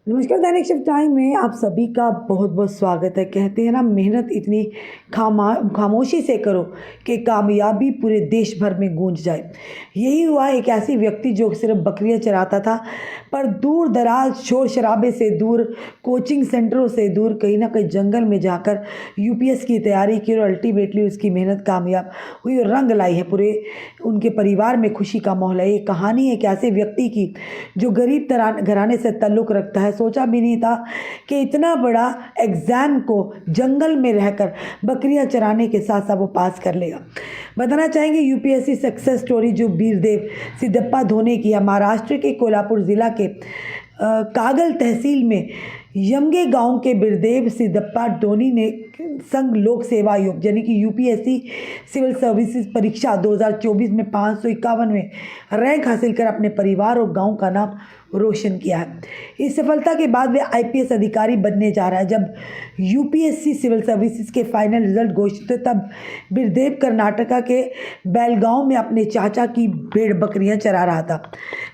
नमस्कार, दैनिक shift time में आप सभी का बहुत बहुत स्वागत है। कहते हैं ना, मेहनत इतनी खामोशी से करो कि कामयाबी पूरे देश भर में गूंज जाए। यही हुआ एक ऐसी व्यक्ति जो सिर्फ बकरियां चराता था, पर दूर दराज शोर शराबे से दूर, कोचिंग सेंटरों से दूर, कहीं ना कहीं जंगल में जाकर यूपीएस की तैयारी की और अल्टीमेटली उसकी मेहनत कामयाब हुई और रंग लाई है। पूरे उनके परिवार में खुशी का माहौल है। ये कहानी एक ऐसे व्यक्ति की जो गरीब घराने से ताल्लुक़ रखता है। सोचा भी नहीं था कि इतना बड़ा एग्ज़ाम को जंगल में रहकर बकरियां चराने के साथ साथ वो पास कर लेगा। बताना चाहेंगे यूपीएससी सक्सेस स्टोरी जो वीरदेव सिद्धप्पा धोने की है। महाराष्ट्र के कोल्हापुर ज़िला के कागल तहसील में यमगे गांव के वीरदेव सिद्धप्पा धोनी ने संघ लोक सेवा आयोग यानी कि यूपीएससी सिविल सर्विसेज परीक्षा 2024 में 551 में रैंक हासिल कर अपने परिवार और गांव का नाम रोशन किया है। इस सफलता के बाद वे आईपीएस अधिकारी बनने जा रहा है। जब यूपीएससी सिविल सर्विसेज के फाइनल रिजल्ट घोषित हुए तब वीरदेव कर्नाटका के बेलगांव में अपने चाचा की भेड़ बकरियां चरा रहा था।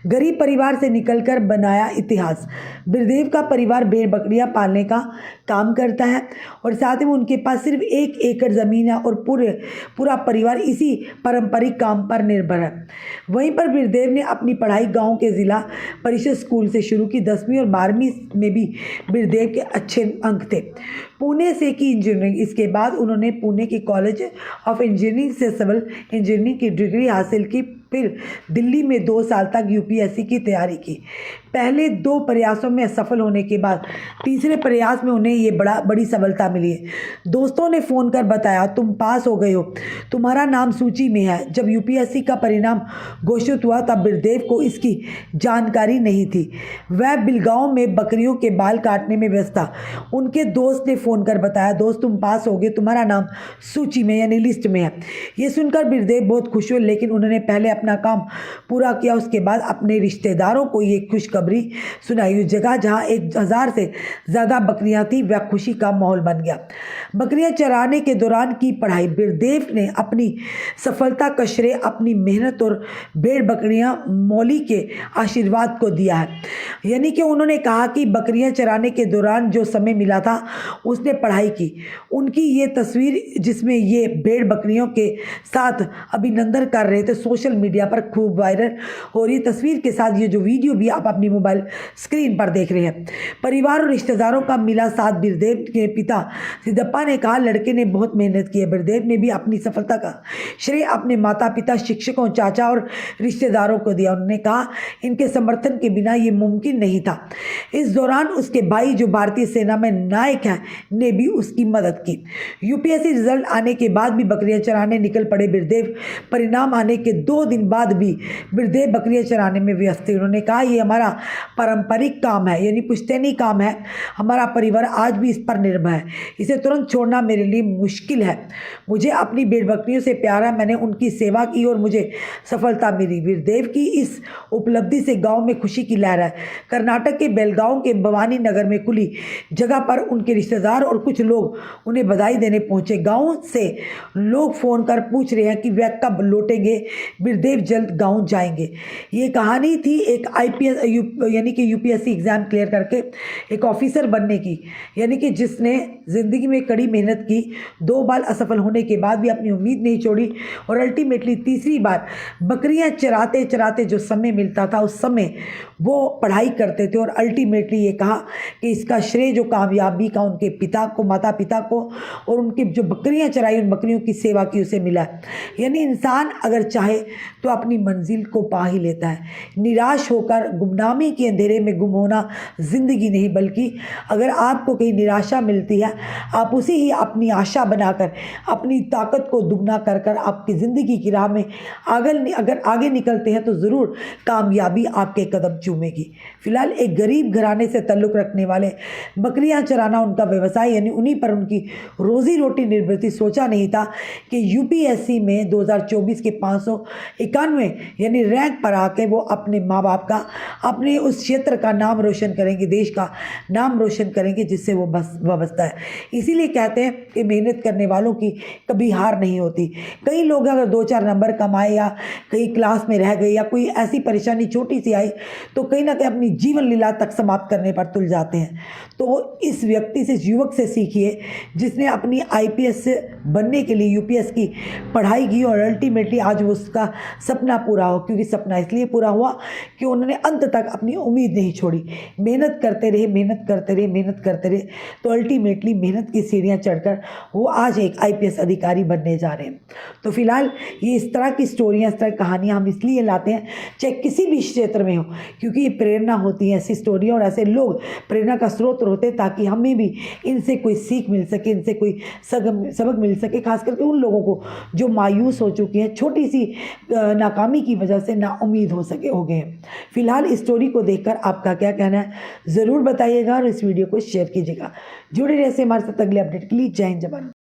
गरीब परिवार से निकलकर बनाया इतिहास। वीरदेव का परिवार भेड़ बकरियां पालने का काम करता है और साथ ही में उनके पास सिर्फ 1 एकड़ ज़मीन है और पूरा परिवार इसी पारंपरिक काम पर निर्भर है। वहीं पर वीरदेव ने अपनी पढ़ाई गांव के ज़िला परिषद स्कूल से शुरू की। 10वीं और 12वीं में भी वीरदेव के अच्छे अंक थे। पुणे से की इंजीनियरिंग। इसके बाद उन्होंने पुणे के कॉलेज ऑफ इंजीनियरिंग से सिविल इंजीनियरिंग की डिग्री हासिल की। फिर दिल्ली में 2 साल तक यूपीएससी की तैयारी की। पहले 2 प्रयासों में असफल होने के बाद तीसरे प्रयास में उन्हें ये बड़ी सफलता मिली है। दोस्तों ने फ़ोन कर बताया, तुम पास हो गए हो, तुम्हारा नाम सूची में है। जब यूपीएससी का परिणाम घोषित हुआ तब वीरदेव को इसकी जानकारी नहीं थी। वह बिलगांव में बकरियों के बाल काटने में व्यस्त था। उनके दोस्त ने फ़ोन कर बताया, दोस्त तुम पास हो गए, तुम्हारा नाम सूची में यानी लिस्ट में है। ये सुनकर वीरदेव बहुत खुश हुए, लेकिन उन्होंने पहले अपना काम पूरा किया। उसके बाद अपने रिश्तेदारों को ये खुशखबरी सुनाई। उस जगह जहाँ 1000 से ज़्यादा बकरियां थी वह खुशी का माहौल बन गया। बकरियां चराने के दौरान की पढ़ाई। वीरदेव ने अपनी सफलता का श्रेय अपनी मेहनत और भेड़ बकरियां मौली के आशीर्वाद को दिया है। यानी कि उन्होंने कहा कि बकरियां चराने के दौरान जो समय मिला था उसने पढ़ाई की। उनकी ये तस्वीर जिसमें ये भेड़ बकरियों के साथ अभिनंदन कर रहे थे सोशल मीडिया पर खूब वायरल हो रही तस्वीर के साथ ये जो वीडियो भी आप अपनी मोबाइल स्क्रीन पर देख रहे हैं। परिवार और रिश्तेदारों का मिला साथ। वीरदेव के पिता सिद्धप्पा ने कहा, लड़के ने बहुत मेहनत की है। वीरदेव ने भी अपनी सफलता का श्रेय अपने माता पिता, शिक्षकों, चाचा और रिश्तेदारों को दिया। उन्होंने कहा, इनके समर्थन के बिना ये मुमकिन नहीं था। इस दौरान उसके भाई जो भारतीय सेना में नायक हैं ने भी उसकी मदद की। यूपीएससी रिजल्ट आने के बाद भी बकरियां चराने निकल पड़े वीरदेव। परिणाम आने के 2 दिन बाद भी वीरदेव बकरियां चराने में व्यस्त थे। उन्होंने कहा, ये हमारा पारंपरिक काम है यानी पुश्तैनी काम है। हमारा परिवार आज भी इस पर निर्भर है। इसे तुरंत छोड़ना मेरे लिए मुश्किल है। मुझे अपनी भेड़ बकरियों से प्यार है। मैंने उनकी सेवा की और मुझे सफलता मिली। वीरदेव की इस उपलब्धि से गांव में खुशी की लहर है। कर्नाटक के बेलगांव के भवानी नगर में खुली जगह पर उनके रिश्तेदार और कुछ लोग उन्हें बधाई देने पहुंचे। गांव से लोग फ़ोन कर पूछ रहे हैं कि वह कब लौटेंगे। वीरदेव जल्द गांव जाएंगे। ये कहानी थी एक आईपीएस यानी कि यूपीएससी एग्ज़ाम क्लियर करके एक ऑफिसर बनने की, यानी कि जिसने ज़िंदगी में कड़ी मेहनत की। 2 बार असफल होने के बाद भी अपनी उम्मीद नहीं छोड़ी और अल्टीमेटली तीसरी बार बकरियां चराते चराते जो समय मिलता था उस समय वो पढ़ाई करते थे और अल्टीमेटली ये कहा कि इसका श्रेय जो कामयाबी का उनके पिता को, माता पिता को और उनकी जो बकरियां चराई उन बकरियों की सेवा की उसे मिला। यानी इंसान अगर चाहे तो अपनी मंजिल को पा ही लेता है। निराश होकर गुमनामी के अंधेरे में गुम होना ज़िंदगी नहीं, बल्कि अगर आपको कहीं निराशा मिलती है आप उसे ही अपनी आशा बनाकर अपनी ताकत को दुगना कर कर आपकी ज़िंदगी की राह में अगर आगे निकलते हैं तो ज़रूर कामयाबी आपके कदम चूमेगी। फिलहाल एक गरीब घराने से ताल्लुक़ रखने वाले बकरियां चराना उनका व्यवसाय यानी उन्हीं पर उनकी रोज़ी रोटी निर्भर थी। सोचा नहीं था कि यूपीएससी में 2024 के 591 यानी रैंक पर आके वो अपने माँ बाप का, अपने अपने उस क्षेत्र का नाम रोशन करेंगे, देश का नाम रोशन करेंगे जिससे वो वाबस्ता है। इसीलिए कहते हैं कि मेहनत करने वालों की कभी हार नहीं होती। कई लोग अगर 2-4 नंबर कमाए या कहीं क्लास में रह गए या कोई ऐसी परेशानी छोटी सी आई तो कहीं ना कहीं अपनी जीवन लीला तक समाप्त करने पर तुल जाते हैं। तो इस व्यक्ति से, इस युवक से सीखिए जिसने अपनी आईपीएस बनने के लिए यूपीएस की पढ़ाई की और अल्टीमेटली आज वो उसका सपना पूरा हो। क्योंकि सपना इसलिए पूरा हुआ कि उन्होंने अंत तक अपनी उम्मीद नहीं छोड़ी, मेहनत करते रहे, मेहनत करते रहे, मेहनत करते रहे, तो अल्टीमेटली मेहनत की सीढ़ियाँ चढ़कर वो आज एक आईपीएस अधिकारी बनने जा रहे हैं। तो फिलहाल ये इस तरह की स्टोरियाँ, इस तरह की कहानियाँ हम इसलिए लाते हैं चाहे किसी भी क्षेत्र में हो, क्योंकि ये प्रेरणा होती है, ऐसी स्टोरियाँ और ऐसे लोग प्रेरणा का स्रोत होते हैं ताकि हमें भी इनसे कोई सीख मिल सके, इनसे कोई सबक मिल सके। खास करके उन लोगों को जो मायूस हो चुके हैं, छोटी सी नाकामी की वजह से नाउम्मीद हो गए हैं। फिलहाल इस स्टोरी को देखकर आपका क्या कहना है ज़रूर बताइएगा और इस वीडियो को शेयर कीजिएगा। जुड़े रहिए हमारे साथ अगले अपडेट के लिए। जय हिंद, जय भारत।